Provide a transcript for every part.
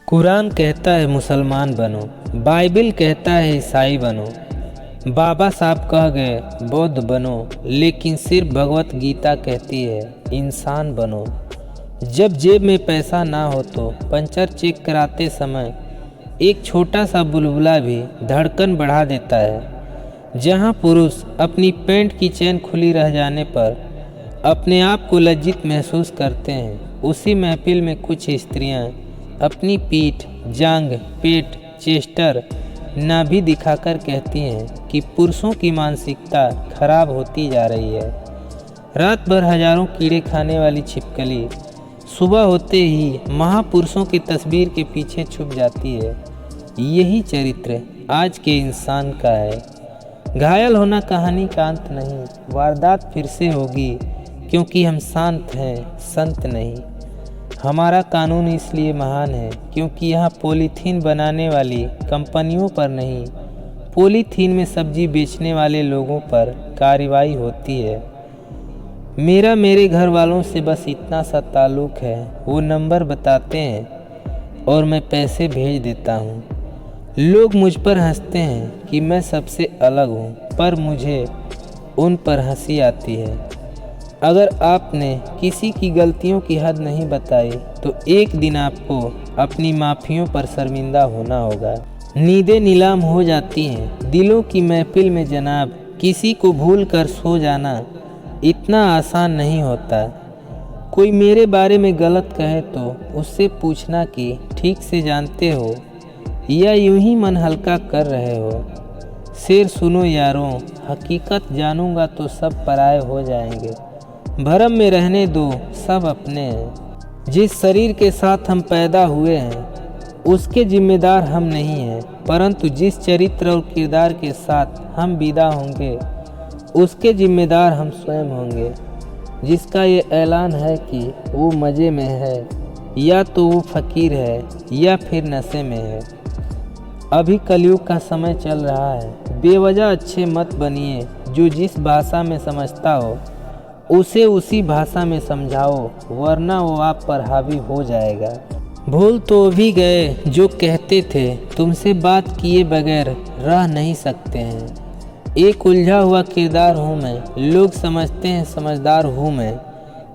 कुरान कहता है मुसलमान बनो, बाइबिल कहता है ईसाई बनो, बाबा साहब कह गए बौद्ध बनो, लेकिन सिर्फ भगवत गीता कहती है इंसान बनो। जब जेब में पैसा ना हो तो पंचर चेक कराते समय एक छोटा सा बुलबुला भी धड़कन बढ़ा देता है। जहां पुरुष अपनी पैंट की चेन खुली रह जाने पर अपने आप को लज्जित महसूस करते हैं, उसी महफिल में कुछ स्त्रियां अपनी पीठ, जांघ, पेट, चेस्टर, नाभि दिखाकर कहती हैं कि पुरुषों की मानसिकता खराब होती जा रही है। रात भर हजारों कीड़े खाने वाली छिपकली सुबह होते ही महापुरुषों की तस्वीर के पीछे छुप जाती है। यही चरित्र आज के इंसान का है। घायल होना कहानी का अंत नहीं, वारदात फिर से होगी, क्योंकि हम शांत हैं, संत नहीं। हमारा कानून इसलिए महान है क्योंकि यहाँ पॉलीथीन बनाने वाली कंपनियों पर नहीं, पॉलीथीन में सब्जी बेचने वाले लोगों पर कार्रवाई होती है। मेरा मेरे घर वालों से बस इतना सा ताल्लुक़ है, वो नंबर बताते हैं और मैं पैसे भेज देता हूँ। लोग मुझ पर हंसते हैं कि मैं सबसे अलग हूँ, पर मुझे उन पर हंसी आती है। अगर आपने किसी की गलतियों की हद नहीं बताई तो एक दिन आपको अपनी माफ़ियों पर शर्मिंदा होना होगा। नींदें नीलाम हो जाती हैं दिलों की महफिल में जनाब, किसी को भूल कर सो जाना इतना आसान नहीं होता। कोई मेरे बारे में गलत कहे तो उससे पूछना कि ठीक से जानते हो या यूं ही मन हल्का कर रहे हो। शेर सुनो यारों, हकीकत जानूंगा तो सब पराये हो जाएंगे। भरम में रहने दो, सब अपने हैं। जिस शरीर के साथ हम पैदा हुए हैं उसके जिम्मेदार हम नहीं हैं, परंतु जिस चरित्र और किरदार के साथ हम विदा होंगे उसके जिम्मेदार हम स्वयं होंगे। जिसका ये ऐलान है कि वो मज़े में है, या तो वो फ़कीर है या फिर नशे में है। अभी कलयुग का समय चल रहा है। बेवजह अच्छे मत बनिए। जो जिस भाषा में समझता हो उसे उसी भाषा में समझाओ, वरना वो आप पर हावी हो जाएगा। भूल तो भी गए जो कहते थे तुमसे बात किए बगैर रह नहीं सकते हैं। एक उलझा हुआ किरदार हूँ मैं, लोग समझते हैं समझदार हूँ मैं।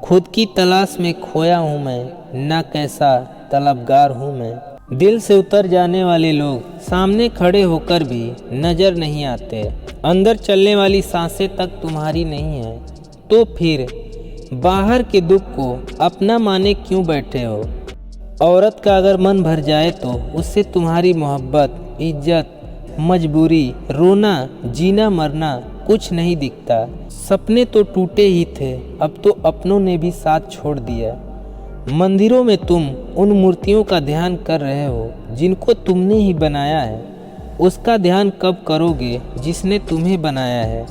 खुद की तलाश में खोया हूँ मैं, ना कैसा तलबगार हूँ मैं। दिल से उतर जाने वाले लोग सामने खड़े होकर भी नज़र नहीं आते। अंदर चलने वाली सांसें तक तुम्हारी नहीं है, तो फिर बाहर के दुख को अपना माने क्यों बैठे हो। औरत का अगर मन भर जाए तो उससे तुम्हारी मोहब्बत, इज्जत, मजबूरी, रोना, जीना मरना कुछ नहीं दिखता। सपने तो टूटे ही थे, अब तो अपनों ने भी साथ छोड़ दिया। मंदिरों में तुम उन मूर्तियों का ध्यान कर रहे हो जिनको तुमने ही बनाया है। उसका ध्यान कब करोगे जिसने तुम्हें बनाया है।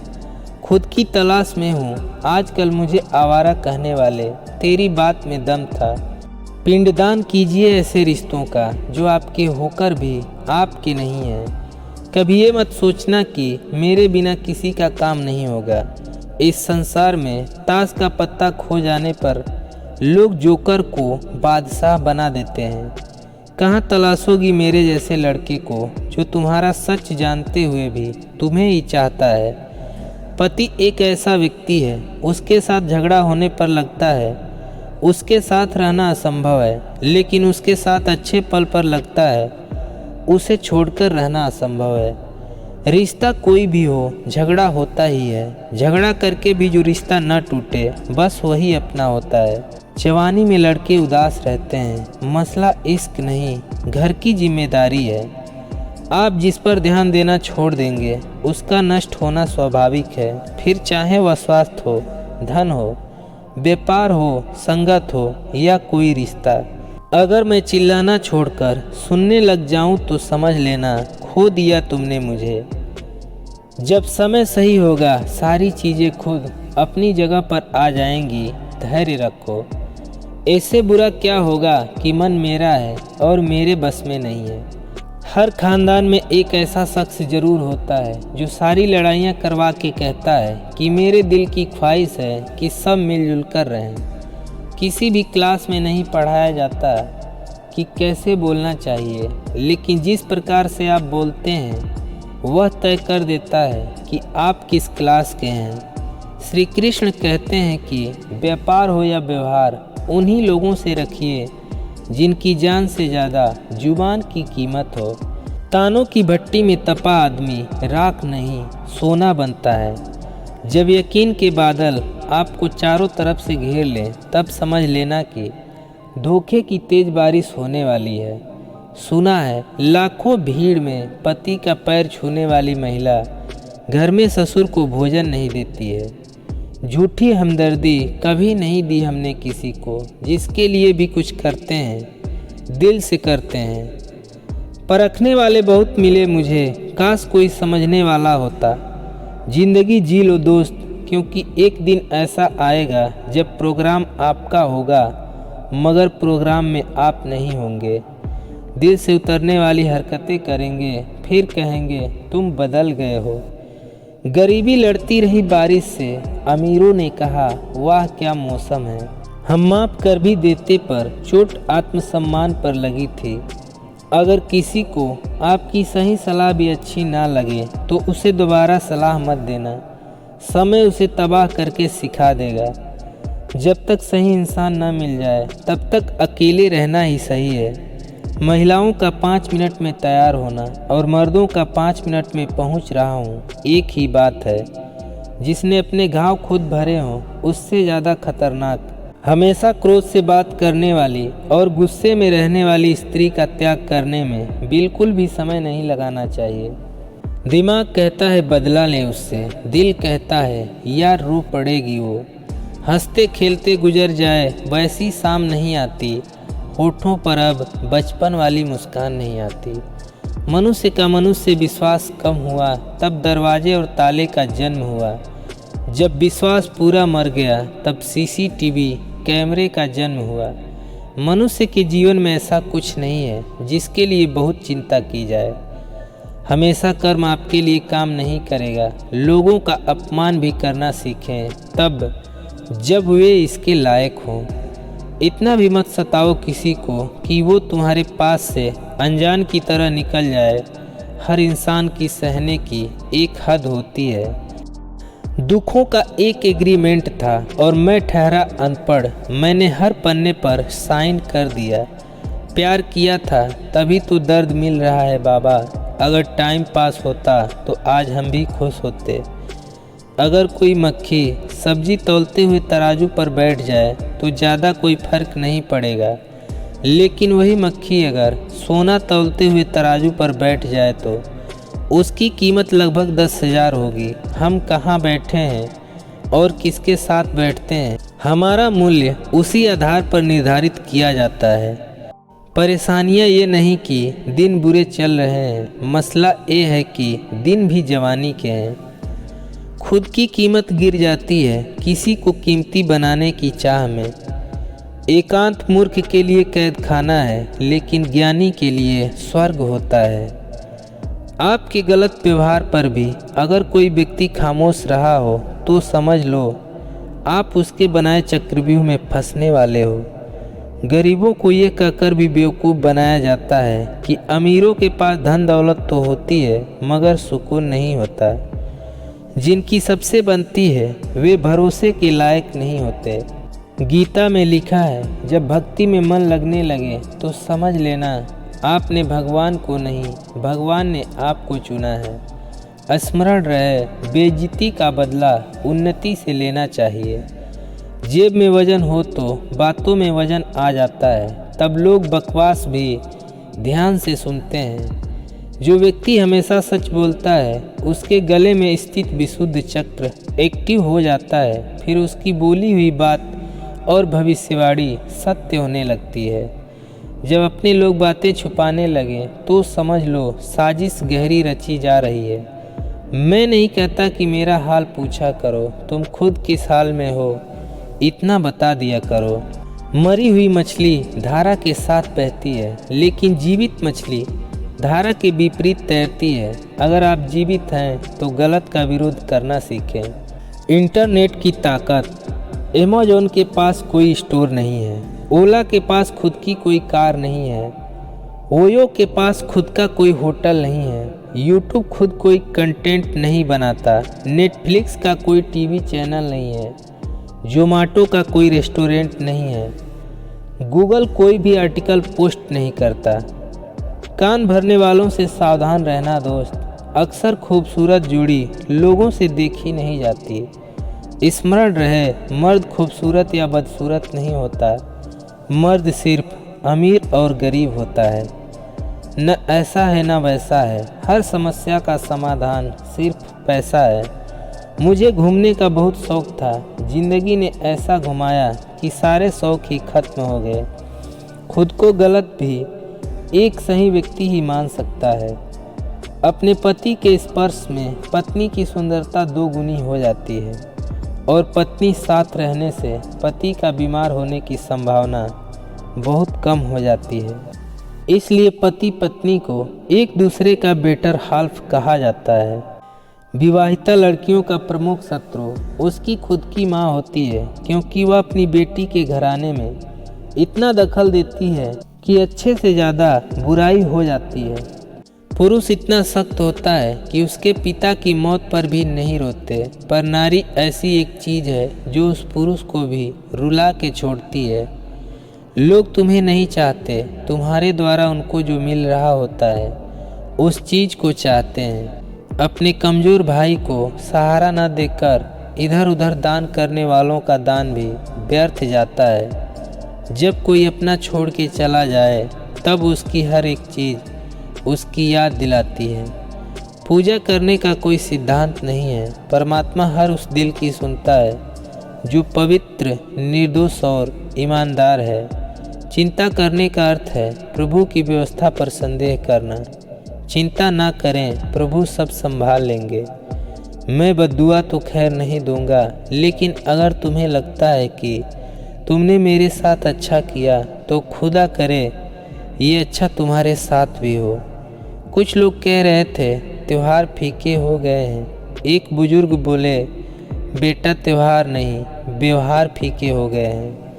खुद की तलाश में हूँ आजकल, मुझे आवारा कहने वाले, तेरी बात में दम था। पिंडदान कीजिए ऐसे रिश्तों का जो आपके होकर भी आपके नहीं है। कभी ये मत सोचना कि मेरे बिना किसी का काम नहीं होगा। इस संसार में ताश का पत्ता खो जाने पर लोग जोकर को बादशाह बना देते हैं। कहाँ तलाशोगी मेरे जैसे लड़के को जो तुम्हारा सच जानते हुए भी तुम्हें ही चाहता है। पति एक ऐसा व्यक्ति है, उसके साथ झगड़ा होने पर लगता है उसके साथ रहना असंभव है, लेकिन उसके साथ अच्छे पल पर लगता है उसे छोड़कर रहना असंभव है। रिश्ता कोई भी हो, झगड़ा होता ही है। झगड़ा करके भी जो रिश्ता न टूटे बस वही अपना होता है। जवानी में लड़के उदास रहते हैं, मसला इश्क नहीं घर की जिम्मेदारी है। आप जिस पर ध्यान देना छोड़ देंगे उसका नष्ट होना स्वाभाविक है। फिर चाहे वह स्वास्थ्य हो, धन हो, व्यापार हो, संगत हो या कोई रिश्ता। अगर मैं चिल्लाना छोड़कर सुनने लग जाऊं तो समझ लेना खो दिया तुमने मुझे। जब समय सही होगा सारी चीज़ें खुद अपनी जगह पर आ जाएंगी, धैर्य रखो। ऐसे बुरा क्या होगा कि मन मेरा है और मेरे बस में नहीं है। हर खानदान में एक ऐसा शख्स ज़रूर होता है जो सारी लड़ाइयाँ करवा के कहता है कि मेरे दिल की ख्वाहिश है कि सब मिलजुल कर रहें। किसी भी क्लास में नहीं पढ़ाया जाता कि कैसे बोलना चाहिए, लेकिन जिस प्रकार से आप बोलते हैं वह तय कर देता है कि आप किस क्लास के हैं। श्री कृष्ण कहते हैं कि व्यापार हो या व्यवहार, उन्हीं लोगों से रखिए जिनकी जान से ज़्यादा जुबान की कीमत हो। तानों की भट्टी में तपा आदमी राख नहीं सोना बनता है। जब यकीन के बादल आपको चारों तरफ से घेर लें, तब समझ लेना कि धोखे की तेज बारिश होने वाली है। सुना है लाखों भीड़ में पति का पैर छूने वाली महिला घर में ससुर को भोजन नहीं देती है। झूठी हमदर्दी कभी नहीं दी हमने किसी को, जिसके लिए भी कुछ करते हैं दिल से करते हैं। परखने वाले बहुत मिले मुझे, काश कोई समझने वाला होता। जिंदगी जी लो दोस्त, क्योंकि एक दिन ऐसा आएगा जब प्रोग्राम आपका होगा मगर प्रोग्राम में आप नहीं होंगे। दिल से उतरने वाली हरकतें करेंगे, फिर कहेंगे तुम बदल गए हो। गरीबी लड़ती रही बारिश से, अमीरों ने कहा वाह क्या मौसम है। हम माफ कर भी देते पर चोट आत्मसम्मान पर लगी थी। अगर किसी को आपकी सही सलाह भी अच्छी ना लगे तो उसे दोबारा सलाह मत देना, समय उसे तबाह करके सिखा देगा। जब तक सही इंसान ना मिल जाए तब तक अकेले रहना ही सही है। महिलाओं का 5 मिनट में तैयार होना और मर्दों का 5 मिनट में पहुंच रहा हूं, एक ही बात है। जिसने अपने घाव खुद भरे हों उससे ज़्यादा खतरनाक हमेशा क्रोध से बात करने वाली और गुस्से में रहने वाली स्त्री का त्याग करने में बिल्कुल भी समय नहीं लगाना चाहिए। दिमाग कहता है बदला लें उससे, दिल कहता है यार रो पड़ेगी वो। हंसते खेलते गुजर जाए वैसी शाम नहीं आती, होठों पर अब बचपन वाली मुस्कान नहीं आती। मनुष्य का मनुष्य विश्वास कम हुआ तब दरवाजे और ताले का जन्म हुआ। जब विश्वास पूरा मर गया तब सीसीटीवी कैमरे का जन्म हुआ। मनुष्य के जीवन में ऐसा कुछ नहीं है जिसके लिए बहुत चिंता की जाए। हमेशा कर्म आपके लिए काम नहीं करेगा। लोगों का अपमान भी करना सीखें तब जब वे इसके लायक हों। इतना भी मत सताओ किसी को कि वो तुम्हारे पास से अनजान की तरह निकल जाए। हर इंसान की सहने की एक हद होती है। दुखों का एक एग्रीमेंट था और मैं ठहरा अनपढ़। मैंने हर पन्ने पर साइन कर दिया। प्यार किया था तभी तो दर्द मिल रहा है बाबा। अगर टाइम पास होता तो आज हम भी खुश होते। अगर कोई मक्खी सब्जी तौलते हुए तराजू पर बैठ जाए तो ज़्यादा कोई फर्क नहीं पड़ेगा, लेकिन वही मक्खी अगर सोना तौलते हुए तराजू पर बैठ जाए तो उसकी कीमत लगभग 10,000 होगी। हम कहाँ बैठे हैं और किसके साथ बैठते हैं, हमारा मूल्य उसी आधार पर निर्धारित किया जाता है। परेशानियाँ ये नहीं कि दिन बुरे चल रहे हैं, मसला ये है कि दिन भी जवानी के हैं। खुद की कीमत गिर जाती है किसी को कीमती बनाने की चाह में। एकांत मूर्ख के लिए कैद खाना है, लेकिन ज्ञानी के लिए स्वर्ग होता है। आपके गलत व्यवहार पर भी अगर कोई व्यक्ति खामोश रहा हो तो समझ लो आप उसके बनाए चक्रव्यूह में फंसने वाले हो। गरीबों को ये कहकर भी बेवकूफ़ बनाया जाता है कि अमीरों के पास धन दौलत तो होती है मगर सुकून नहीं होता। जिनकी सबसे बनती है वे भरोसे के लायक नहीं होते। गीता में लिखा है जब भक्ति में मन लगने लगे तो समझ लेना आपने भगवान को नहीं, भगवान ने आपको चुना है। स्मरण रहे बेइज्जती का बदला उन्नति से लेना चाहिए। जेब में वजन हो तो बातों में वजन आ जाता है, तब लोग बकवास भी ध्यान से सुनते हैं। जो व्यक्ति हमेशा सच बोलता है उसके गले में स्थित विशुद्ध चक्र एक्टिव हो जाता है, फिर उसकी बोली हुई बात और भविष्यवाणी सत्य होने लगती है। जब अपने लोग बातें छुपाने लगे तो समझ लो साजिश गहरी रची जा रही है। मैं नहीं कहता कि मेरा हाल पूछा करो, तुम खुद किस हाल में हो इतना बता दिया करो। मरी हुई मछली धारा के साथ बहती है, लेकिन जीवित मछली धारा के विपरीत तैरती है। अगर आप जीवित हैं तो गलत का विरोध करना सीखें। इंटरनेट की ताकत। अमेज़न के पास कोई स्टोर नहीं है, ओला के पास खुद की कोई कार नहीं है, ओयो के पास खुद का कोई होटल नहीं है, यूट्यूब खुद कोई कंटेंट नहीं बनाता, नेटफ्लिक्स का कोई टीवी चैनल नहीं है, जोमेटो का कोई रेस्टोरेंट नहीं है, गूगल कोई भी आर्टिकल पोस्ट नहीं करता। कान भरने वालों से सावधान रहना दोस्त, अक्सर खूबसूरत जोड़ी लोगों से देखी नहीं जाती। स्मरण रहे, मर्द खूबसूरत या बदसूरत नहीं होता, मर्द सिर्फ अमीर और गरीब होता है। न ऐसा है न वैसा है, हर समस्या का समाधान सिर्फ पैसा है। मुझे घूमने का बहुत शौक था, जिंदगी ने ऐसा घुमाया कि सारे शौक ही खत्म हो गए। खुद को गलत भी एक सही व्यक्ति ही मान सकता है। अपने पति के स्पर्श में पत्नी की सुंदरता दोगुनी हो जाती है और पत्नी साथ रहने से पति का बीमार होने की संभावना बहुत कम हो जाती है। इसलिए पति पत्नी को एक दूसरे का बेटर हाल्फ कहा जाता है। विवाहिता लड़कियों का प्रमुख शत्रु उसकी खुद की माँ होती है, क्योंकि वह अपनी बेटी के घराने में इतना दखल देती है कि अच्छे से ज़्यादा बुराई हो जाती है। पुरुष इतना सख्त होता है कि उसके पिता की मौत पर भी नहीं रोते, पर नारी ऐसी एक चीज़ है जो उस पुरुष को भी रुला के छोड़ती है। लोग तुम्हें नहीं चाहते, तुम्हारे द्वारा उनको जो मिल रहा होता है उस चीज़ को चाहते हैं। अपने कमज़ोर भाई को सहारा न देकर इधर उधर दान करने वालों का दान भी व्यर्थ जाता है। जब कोई अपना छोड़ के चला जाए तब उसकी हर एक चीज़ उसकी याद दिलाती है। पूजा करने का कोई सिद्धांत नहीं है, परमात्मा हर उस दिल की सुनता है जो पवित्र, निर्दोष और ईमानदार है। चिंता करने का अर्थ है प्रभु की व्यवस्था पर संदेह करना। चिंता ना करें, प्रभु सब संभाल लेंगे। मैं बद्दुआ तो खैर नहीं दूंगा, लेकिन अगर तुम्हें लगता है कि तुमने मेरे साथ अच्छा किया तो खुदा करे ये अच्छा तुम्हारे साथ भी हो। कुछ लोग कह रहे थे त्योहार फीके हो गए हैं। एक बुजुर्ग बोले, बेटा त्योहार नहीं, व्यवहार फीके हो गए हैं।